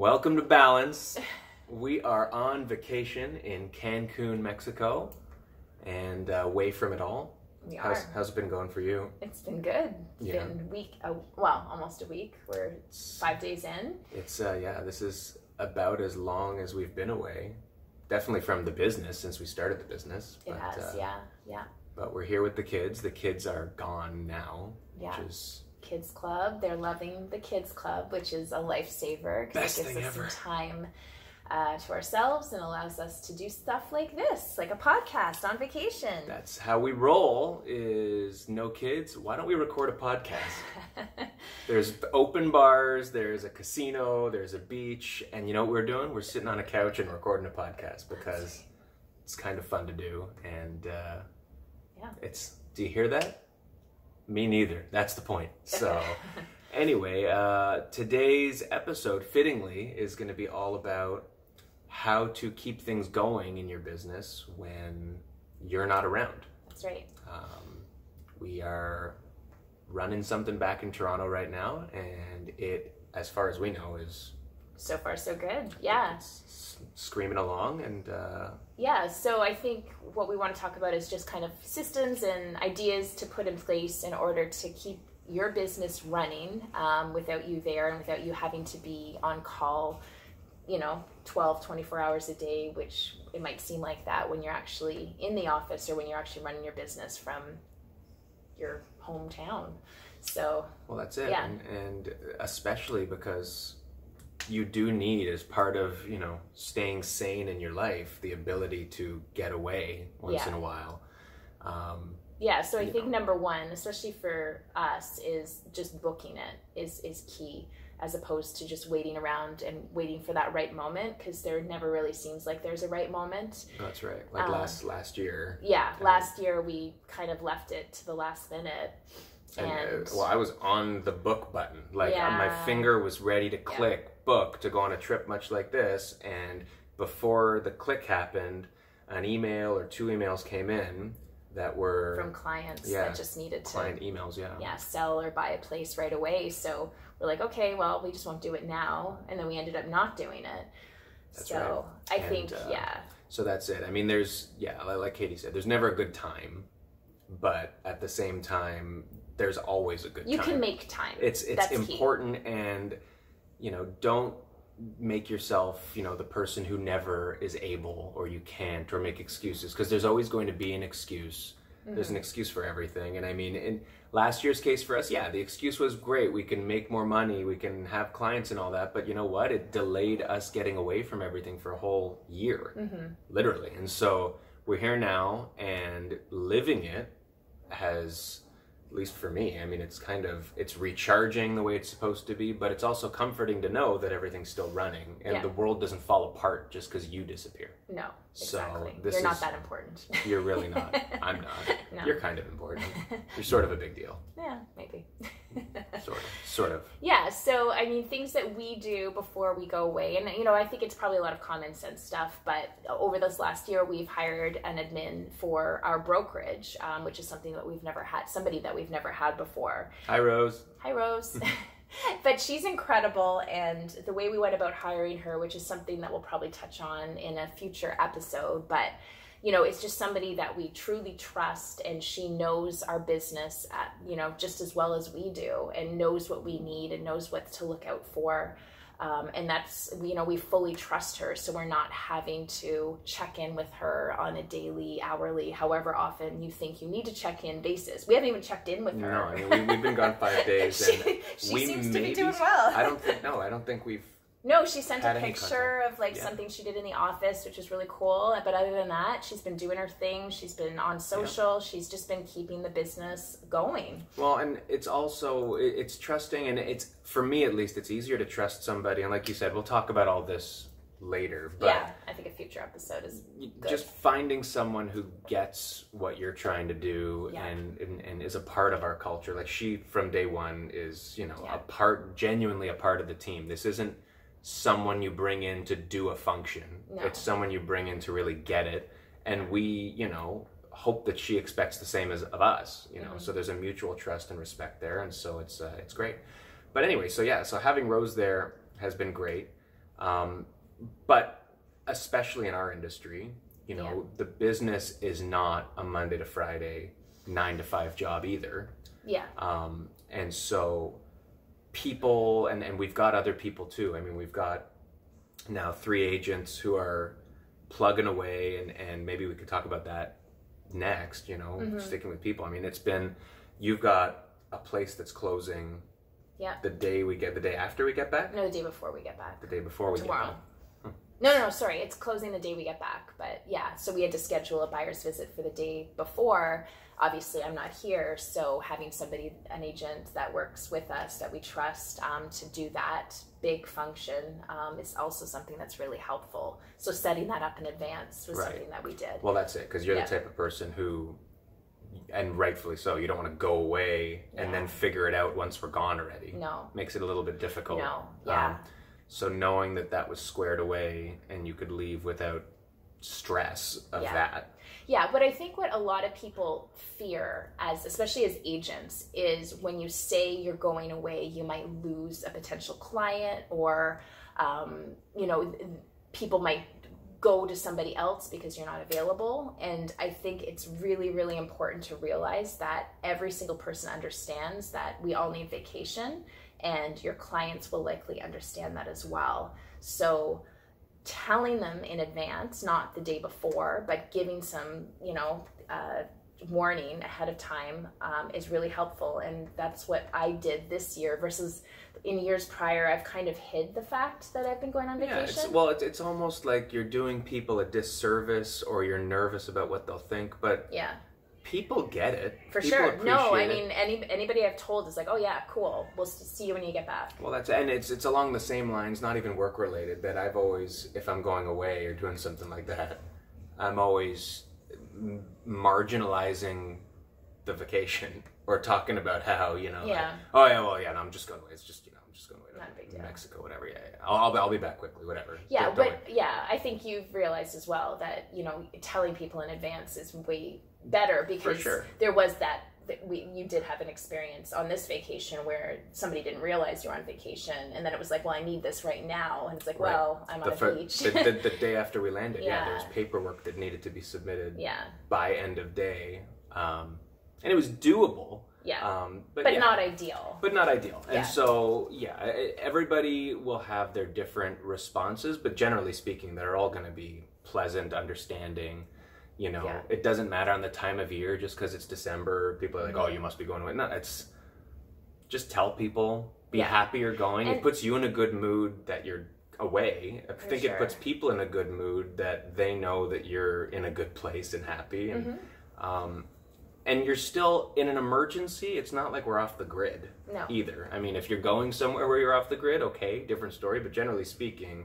Welcome to Balance. We are on vacation in Cancun, Mexico, and away from it all. We are. How's it been going for you? It's been good. It's been almost a week. We're 5 days in. It's this is about as long as we've been away. Definitely from the business since we started the business. It has, yeah. But we're here with the kids. The kids are gone now, which is Kids Club. They're loving the Kids Club, which is a lifesaver because it gives us some time to ourselves and allows us to do stuff like this, like a podcast on vacation. That's how we roll. Is no kids. Why don't we record a podcast? There's open bars, there's a casino, there's a beach, and you know what we're doing? We're sitting on a couch and recording a podcast because it's kind of fun to do. And do you hear that? Me neither. That's the point. So anyway, today's episode, fittingly, is going to be all about how to keep things going in your business when you're not around. That's right. We are running something back in Toronto right now, and it, as far as we know, is... So far, so good. Yeah. It's screaming along, and... so I think what we want to talk about is just kind of systems and ideas to put in place in order to keep your business running without you there and without you having to be on call, 12, 24 hours a day, which it might seem like that when you're actually in the office or when you're actually running your business from your hometown. So... Well, that's it. Yeah. And especially because... you do need, as part of, staying sane in your life, the ability to get away once in a while. So I think number one, especially for us, is just booking it is key, as opposed to just waiting around and waiting for that right moment, because there never really seems like there's a right moment. That's right. Like last year. Yeah, last year we kind of left it to the last minute. And I was on the book button. My finger was ready to click book to go on a trip much like this. And before the click happened, an email or two emails came in that were... from clients that just needed to... Client emails, sell or buy a place right away. So we're like, okay, well, we just won't do it now. And then we ended up not doing it. That's right. I think. So that's it. I mean, there's, like Katie said, there's never a good time. But at the same time... there's always a good time. You can make time. It's important, key. And don't make yourself the person who never is able, or you can't, or make excuses, because there's always going to be an excuse. Mm-hmm. There's an excuse for everything. And I mean, in last year's case for us, the excuse was great. We can make more money, we can have clients and all that, but you know what? It delayed us getting away from everything for a whole year, literally. And so we're here now, and living it has... at least for me, I mean, it's recharging the way it's supposed to be, but it's also comforting to know that everything's still running and the world doesn't fall apart just because you disappear. No, exactly. So you're not that important. You're really not. I'm not. No. You're kind of important. You're sort of a big deal. Yeah, maybe. Sort of. Yeah, so, I mean, things that we do before we go away, and, I think it's probably a lot of common sense stuff, but over this last year, we've hired an admin for our brokerage, which is something that we've never had, somebody that we've never had before. Hi, Rose. Hi, Rose. But she's incredible, and the way we went about hiring her, which is something that we'll probably touch on in a future episode, but it's just somebody that we truly trust, and she knows our business, just as well as we do, and knows what we need and knows what to look out for. And that's, we fully trust her, so we're not having to check in with her on a daily, hourly, however often you think you need to check in basis. We haven't even checked in with her. No, I mean, we've been gone 5 days, and she seems to be doing well. I don't think we've... No, she sent a picture of something she did in the office, which was really cool. But other than that, she's been doing her thing. She's been on social. Yeah. She's just been keeping the business going. Well, and it's also, it's trusting, and it's, for me at least, it's easier to trust somebody. And like you said, we'll talk about all this later. But I think a future episode is good. Just finding someone who gets what you're trying to do and is a part of our culture. Like, she, from day one, is, genuinely a part of the team. This isn't someone you bring in to do a function. No. It's someone you bring in to really get it, and we hope that she expects the same of us, so there's a mutual trust and respect there, and so it's great. But anyway, so having Rose there has been great. But especially in our industry, you know, the business is not a Monday to Friday 9 to 5 job either. Yeah. And so people, and we've got other people too. I mean, we've got now 3 agents who are plugging away, and maybe we could talk about that next, you know, sticking with people. I mean, you've got a place that's closing the day after we get back? No, the day before we get back. The day before we Tomorrow. get back. No, sorry. It's closing the day we get back. But yeah, so we had to schedule a buyer's visit for the day before. Obviously, I'm not here, so having somebody, an agent that works with us that we trust to do that big function is also something that's really helpful. So setting that up in advance was something that we did. Well, that's it, because you're the type of person who, and rightfully so, you don't want to go away and then figure it out once we're gone already. No. Makes it a little bit difficult. No, yeah. So knowing that was squared away and you could leave without stress of that. Yeah, but I think what a lot of people fear, especially as agents, is when you say you're going away, you might lose a potential client, or you know, people might go to somebody else because you're not available. And I think it's really, really important to realize that every single person understands that we all need vacation, and your clients will likely understand that as well. So telling them in advance, not the day before, but giving some, you know, warning ahead of time is really helpful. And that's what I did this year versus in years prior. I've kind of hid the fact that I've been going on vacation. It's almost like you're doing people a disservice, or you're nervous about what they'll think, but people get it. For people sure. No, I it. mean, anybody I've told is like, oh yeah, cool. We'll see you when you get back. Well, it's along the same lines, not even work related, that I've always, if I'm going away or doing something like that, I'm always marginalizing the vacation or talking about how, you know, I'm just going away. It's just, you know, I'm just going away not a big deal. Mexico, whatever. I'll be back quickly, whatever. Yeah, but I think you've realized as well that, you know, telling people in advance is way better, because there was you did have an experience on this vacation where somebody didn't realize you were on vacation, and then it was like, well, I need this right now, and it's like, well, I'm on a beach. the day after we landed, there was paperwork that needed to be submitted by end of day, and it was doable. But not ideal. But not ideal. And so, everybody will have their different responses, but generally speaking, they're all going to be pleasant, understanding. You know, it doesn't matter on the time of year, just because it's December, people are like, oh, you must be going away. No, it's just tell people, be happy you're going. And it puts you in a good mood that you're away. I think it puts people in a good mood that they know that you're in a good place and happy. And, and you're still in an emergency. It's not like we're off the grid either. I mean, if you're going somewhere where you're off the grid, okay, different story. But generally speaking,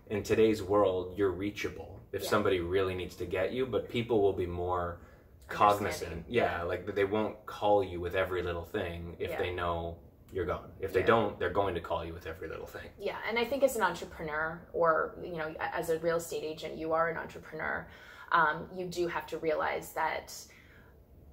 in today's world, you're reachable if somebody really needs to get you, but people will be more cognizant. Like they won't call you with every little thing if they know you're gone. If they don't, they're going to call you with every little thing. Yeah, and I think as an entrepreneur, or, you know, as a real estate agent, you are an entrepreneur. You do have to realize that,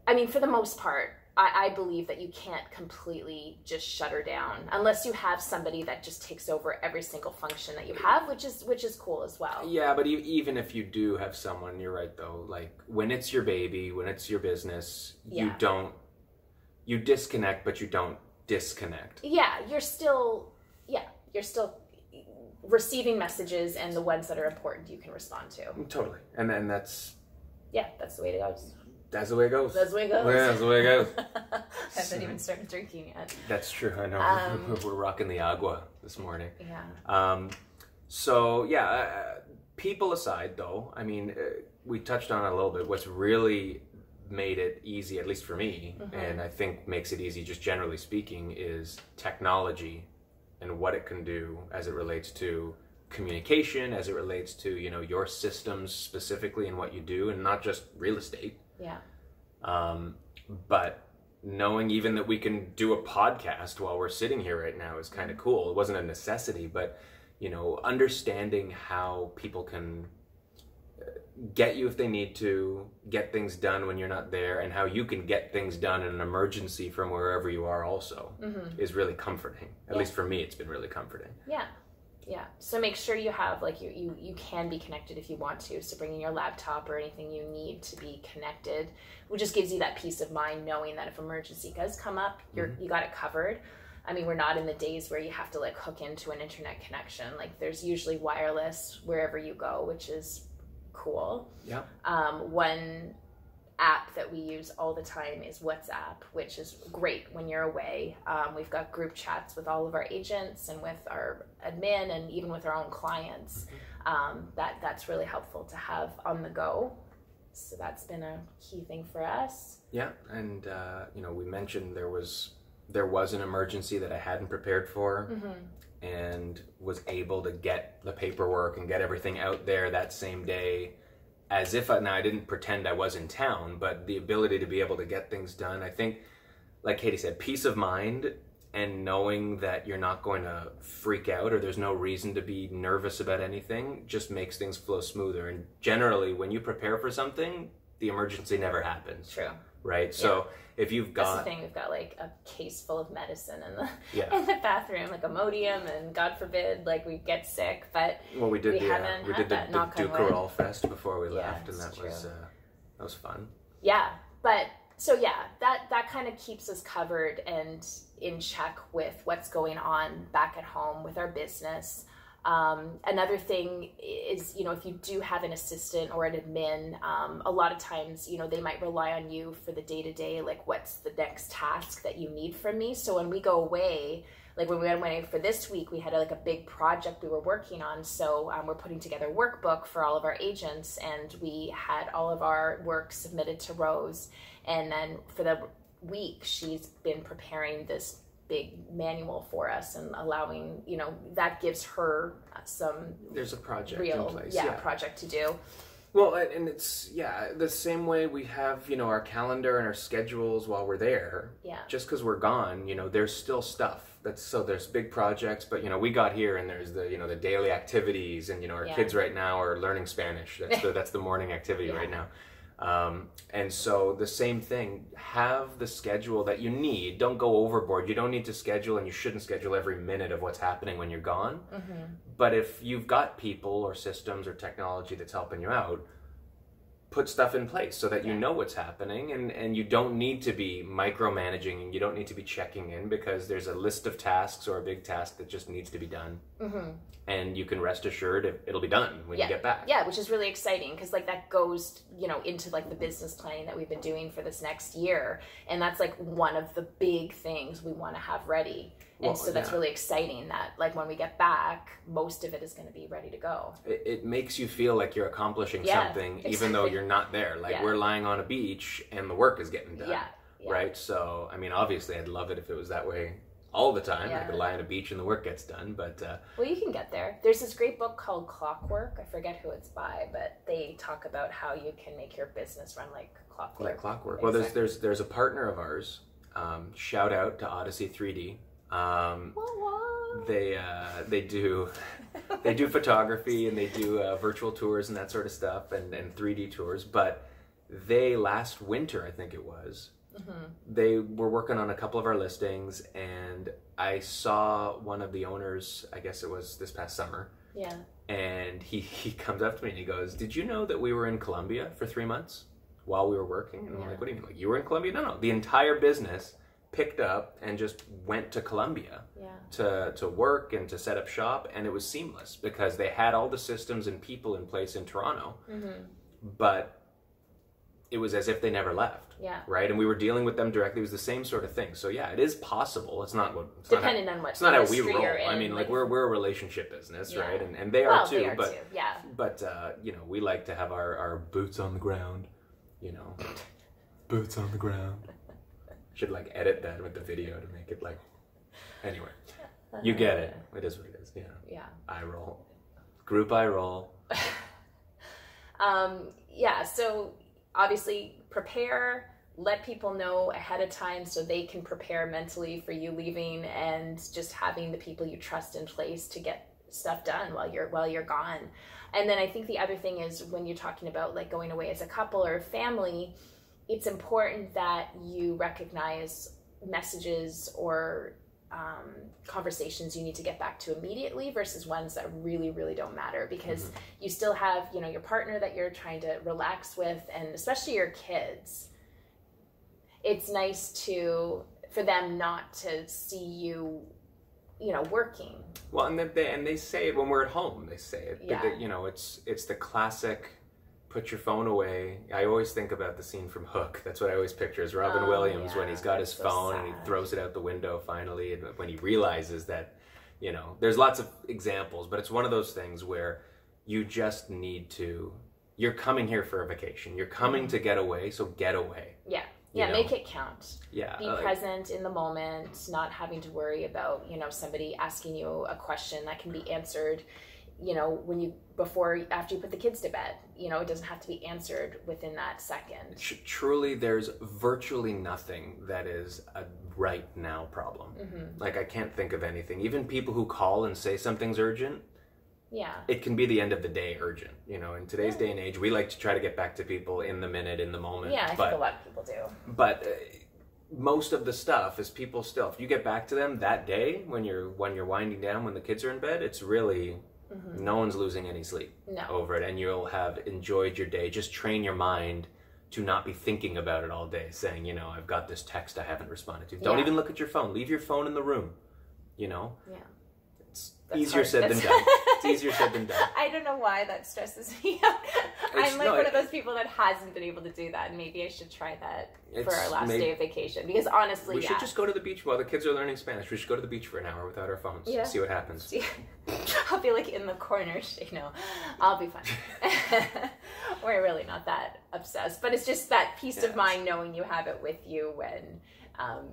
I mean, for the most part, I believe that you can't completely just shut her down unless you have somebody that just takes over every single function that you have, which is cool as well. Yeah, but even if you do have someone, you're right though, like when it's your baby, when it's your business, you disconnect, but you don't disconnect. Yeah, you're still receiving messages, and the ones that are important you can respond to. Totally. And then that's the way it goes. That's the way it goes. That's the way it goes. Yeah, that's the way it goes. I haven't even started drinking yet. That's true. I know. We're rocking the agua this morning. Yeah. People aside, though, I mean, we touched on it a little bit. What's really made it easy, at least for me, and I think makes it easy just generally speaking, is technology and what it can do as it relates to communication, as it relates to, you know, your systems specifically and what you do, and not just real estate. Yeah. But knowing even that we can do a podcast while we're sitting here right now is kind of cool. It wasn't a necessity, but, you know, understanding how people can get you if they need to, get things done when you're not there, and how you can get things done in an emergency from wherever you are also is really comforting. At least for me, it's been really comforting. Yeah. Yeah. So make sure you have, like, you can be connected if you want to. So bringing your laptop or anything you need to be connected, which just gives you that peace of mind knowing that if emergency does come up, you got it covered. I mean, we're not in the days where you have to like hook into an internet connection. Like there's usually wireless wherever you go, which is cool. Yeah. One app that we use all the time is WhatsApp, which is great when you're away. We've got group chats with all of our agents and with our admin and even with our own clients. That's really helpful to have on the go. So that's been a key thing for us. Yeah, and we mentioned there was an emergency that I hadn't prepared for, and was able to get the paperwork and get everything out there that same day. As if I didn't pretend I was in town, but the ability to be able to get things done. I think, like Katie said, peace of mind and knowing that you're not going to freak out or there's no reason to be nervous about anything just makes things flow smoother. And generally, when you prepare for something, the emergency never happens. True. Right? So if you've got... That's the thing, we've got like a case full of medicine in the bathroom, like Imodium, and God forbid, like we get sick, but we did the Dukerol Fest before we Yeah, left, and that was fun. Yeah, but so yeah, that kind of keeps us covered and in check with what's going on back at home with our business. Another thing is, if you do have an assistant or an admin, a lot of times, they might rely on you for the day-to-day, like what's the next task that you need from me. So when we go away, like when we went away for this week, we had a big project we were working on. So we're putting together a workbook for all of our agents, and we had all of our work submitted to Rose. And then for the week, she's been preparing this big manual for us and allowing, that gives her there's a project real in place. Project to do. Well, and it's the same way we have our calendar and our schedules while we're there. Just because we're gone, there's still stuff there's big projects, but we got here and there's the daily activities, and our kids right now are learning Spanish. That's the morning activity right now. And so the same thing, have the schedule that you need. Don't go overboard. You don't need to schedule, and you shouldn't schedule every minute of what's happening when you're gone. But if you've got people or systems or technology that's helping you out, put stuff in place so that you know what's happening, and you don't need to be micromanaging, and you don't need to be checking in, because there's a list of tasks or a big task that just needs to be done. And you can rest assured it'll be done when you get back. Yeah, which is really exciting, because that goes, into the business planning that we've been doing for this next year. And that's one of the big things we want to have ready. And so that's really exciting that when we get back, most of it is going to be ready to go. It makes you feel like you're accomplishing something, even though you're not there. We're lying on a beach and the work is getting done. Right? So, I mean, obviously I'd love it if it was that way all the time. I could lie on a beach and the work gets done, but... Well, you can get there. There's this great book called Clockwork. I forget who it's by, but they talk about how you can make your business run like clockwork. Like clockwork. Exactly. Well, there's a partner of ours, shout out to Odyssey 3D. They do photography, and they do virtual tours and that sort of stuff, and 3D tours, but they last winter, I think it was, they were working on a couple of our listings, and I saw one of the owners, I guess it was this past summer, and he comes up to me and he goes, "Did you know that we were in Colombia for 3 months while we were working?" And I'm like, "What do you mean? You were in Colombia?" No, the entire business picked up and just went to Colombia to work and to set up shop, and it was seamless because they had all the systems and people in place in Toronto, but it was as if they never left. Right? And we were dealing with them directly. It was the same sort of thing. So it is possible. It's not what... Depending on what It's not how we roll. I mean, we're a relationship business, right? And they are too. They are but, too. But, we like to have our boots on the ground, boots on the ground. Should edit that with the video to make it anyway. You get it. It is what it is. Eye roll. Group eye roll. So obviously prepare, let people know ahead of time so they can prepare mentally for you leaving, and just having the people you trust in place to get stuff done while you're gone. And then I think the other thing is, when you're talking about going away as a couple or a family, it's important that you recognize messages or conversations you need to get back to immediately versus ones that really, really don't matter, because you still have, you know, your partner that you're trying to relax with, and especially your kids. It's nice for them not to see you, you know, working. Well, and they say it when we're at home. They say it. Yeah. You know, it's the classic. Put your phone away. I always think about the scene from Hook. That's what I always picture is Robin Williams when he's got his phone and he throws it out the window finally, and when he realizes that, you know, there's lots of examples, but it's one of those things where you just need to, you're coming here for a vacation. You're coming to get away, so get away. Yeah. Yeah, you know? Make it count. Yeah. Be present in the moment, not having to worry about, you know, somebody asking you a question that can be answered, you know, after you put the kids to bed. You know, it doesn't have to be answered within that second. Truly, there's virtually nothing that is a right now problem. Like, I can't think of anything. Even people who call and say something's urgent, it can be the end of the day urgent. You know, in today's day and age, we like to try to get back to people in the minute, in the moment. Yeah, I think a lot of people do. But most of the stuff is people still, if you get back to them that day when you're winding down, when the kids are in bed, it's really... No one's losing any sleep over it, and you'll have enjoyed your day. Just train your mind to not be thinking about it all day, saying, you know, I've got this text I haven't responded to. Don't even look at your phone. Leave your phone in the room, you know? Yeah. That's easier said than done. It's easier said than done. I don't know why that stresses me out. I'm like one of those people that hasn't been able to do that, and maybe I should try that for our last day of vacation. Because honestly, we should just go to the beach while the kids are learning Spanish. We should go to the beach for an hour without our phones. Yeah. See what happens. I'll be like in the corner, you know. I'll be fine. We're really not that obsessed, but it's just that peace of mind knowing you have it with you when,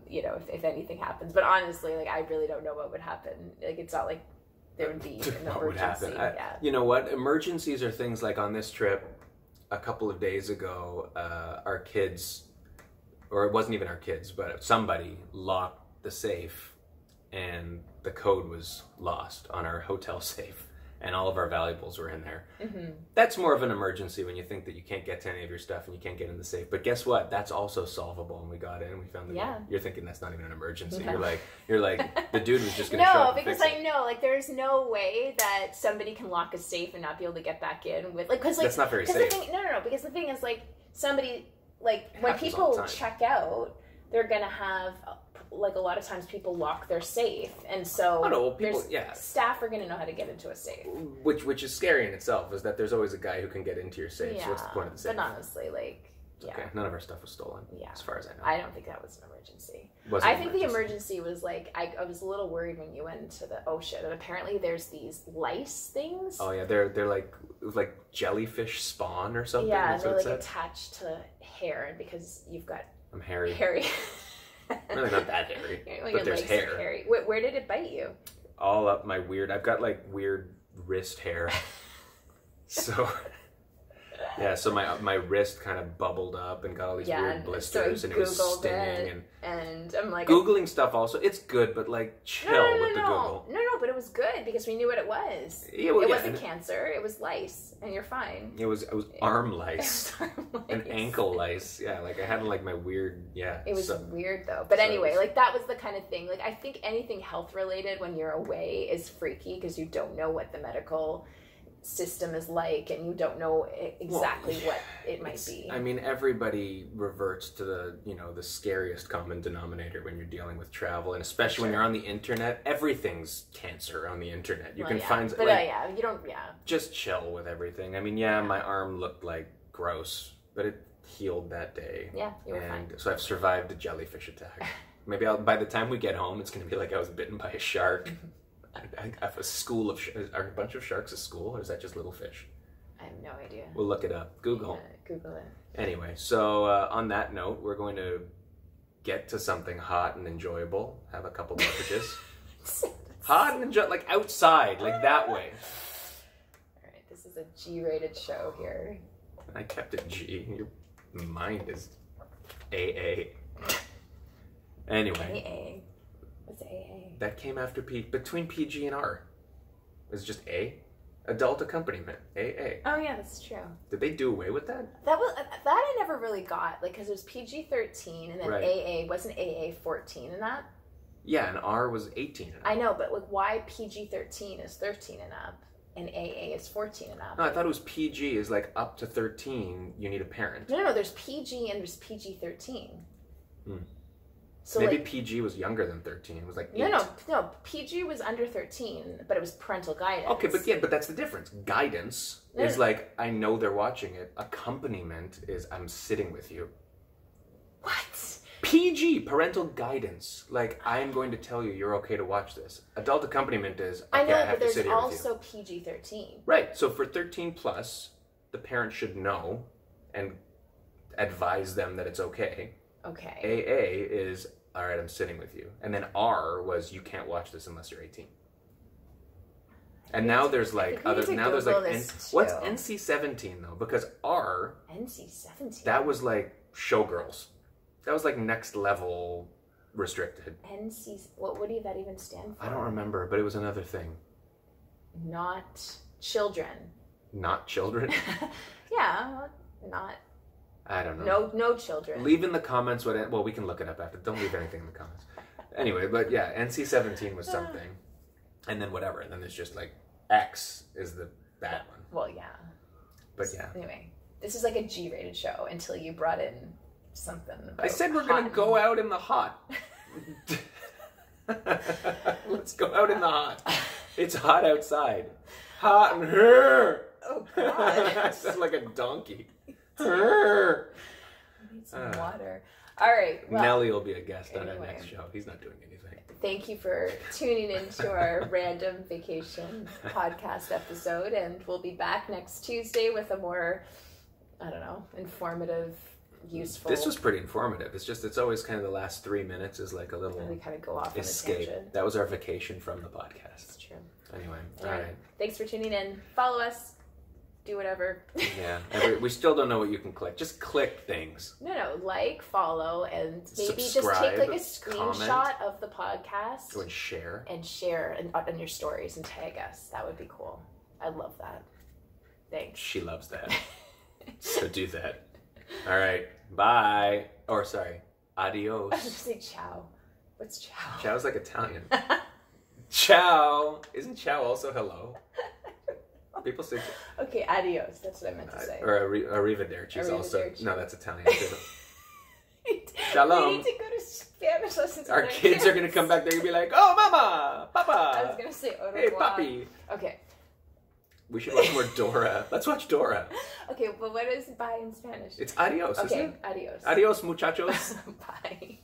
you know, if anything happens. But honestly, like, I really don't know what would happen. Like, it's not like there would be an emergency. What would happen? You know what? Emergencies are things like on this trip a couple of days ago, our kids, or it wasn't even our kids, but somebody locked the safe and the code was lost on our hotel safe and all of our valuables were in there. That's more of an emergency when you think that you can't get to any of your stuff and you can't get in the safe. But guess what? That's also solvable, and we got in and we found the You're thinking that's not even an emergency. No. You're like the dude was just going to show up and fix it. No, because I know, like, there's no way that somebody can lock a safe and not be able to get back in with, like, because, like, that's not very safe. No, because the thing is, like, somebody, like, when people check out, they're going to have, like, a lot of times people lock their safe, and so staff are going to know how to get into a safe. Which is scary in itself, is that there's always a guy who can get into your safe. So what's the point of the safe? But honestly, like, okay, none of our stuff was stolen, as far as I know. I don't think that was an emergency. I think the emergency was, like, I was a little worried when you went into the ocean, and apparently there's these lice things. Oh yeah, they're like, it was like jellyfish spawn or something. Yeah, they're like attached to hair, and because you've got... I'm hairy. Really not that hairy, but there's hair. Hairy. Where did it bite you? All up my weird. I've got like weird wrist hair. So so my wrist kind of bubbled up and got all these weird blisters, and it was stinging. And I'm like, Googling stuff also, it's good, but like chill with the Google. No, but it was good because we knew what it was. It wasn't cancer. It was lice, and you're fine. It was arm lice. And ankle lice. Yeah, like I had like my weird, It was weird though. But anyway, like that was the kind of thing. Like I think anything health related when you're away is freaky because you don't know what the medical system is like, and you don't know exactly what it might be. I mean, everybody reverts to the scariest common denominator when you're dealing with travel, and especially when you're on the internet. Everything's cancer on the internet. You can find, but you don't. Just chill with everything. I mean, my arm looked like gross, but it healed that day. Yeah, you were fine. So I've survived a jellyfish attack. Maybe by the time we get home, it's going to be like I was bitten by a shark. I have a school of are a bunch of sharks a school, or is that just little fish? I have no idea. We'll look it up. Google it. Anyway, so on that note, we're going to get to something hot and enjoyable. Have a couple beverages. Hot and enjoyable, like outside, like that way. All right, this is a G-rated show here. I kept it G. Your mind is AA. Anyway. AA. What's AA? That came after between PG and R. It's just A. Adult accompaniment. AA. Oh yeah, that's true. Did they do away with that? That I never really got, like, because it was PG-13 and then AA wasn't AA 14 in that. Yeah, and R was 18 and up. I know, but like why PG-13 is 13 and up and AA is 14 and up? No, I thought it was PG is like up to 13, you need a parent. No, there's PG and there's PG-13. So maybe like, PG was younger than 13. It was like 8. No. PG was under 13, but it was parental guidance. Okay, but that's the difference. Guidance is like, I know they're watching it. Accompaniment is, I'm sitting with you. What? PG, parental guidance. Like, I am going to tell you you're okay to watch this. Adult accompaniment is, okay, I know, I have but to sit there's here with you. also PG-13. Right, so for 13 plus, the parent should know and advise them that it's okay. Okay. AA is, all right, I'm sitting with you. And then R was, you can't watch this unless you're 18. And now there's like what's NC-17 though? Because R, NC-17. that was like showgirls. That was like next level restricted. What would that even stand for? I don't remember, but it was another thing. Not children. Not children? Yeah, well, not. I don't know. No children. Leave in the comments well, we can look it up after. Don't leave anything in the comments. Anyway, but yeah, NC-17 was something. And then whatever. And then there's just like X is the bad one. Well, yeah. But yeah. Anyway, this is like a G-rated show until you brought in something about I said we're going to go out in the hot. Let's go out in the hot. It's hot outside. Hot in here. Oh, God. I sound like a donkey. I need some water. All right. Well, Nelly will be a guest on our next show. He's not doing anything. Thank you for tuning into our random vacation podcast episode, and we'll be back next Tuesday with a more, I don't know, informative, useful. This was pretty informative. It's always kind of the last 3 minutes is like a little we kind of go off escape. On a tangent. That was our vacation from the podcast. That's true. Anyway, all right. Thanks for tuning in. Follow us. Do whatever. Yeah. We still don't know what you can click. Just click things. No. Like, follow, and maybe subscribe, just take like a screenshot of the podcast. And share. And share on your stories and tag us. That would be cool. I love that. Thanks. She loves that. So do that. All right. Bye. Or sorry. Adios. I was going to say ciao. What's ciao? Ciao's like Italian. Ciao. Isn't ciao also hello? People say okay, adios. That's what I meant to say. Or arrivederci is also. No, that's Italian too. Shalom. We need to go to Spanish lessons. Our kids are going to come back. They're going to be like, oh, mama, papa. I was going to say au revoir. Hey, papi. Okay. We should watch more Dora. Let's watch Dora. Okay, but what is bye in Spanish? It's adios, okay, isn't it? Adios. Adios, muchachos. Bye.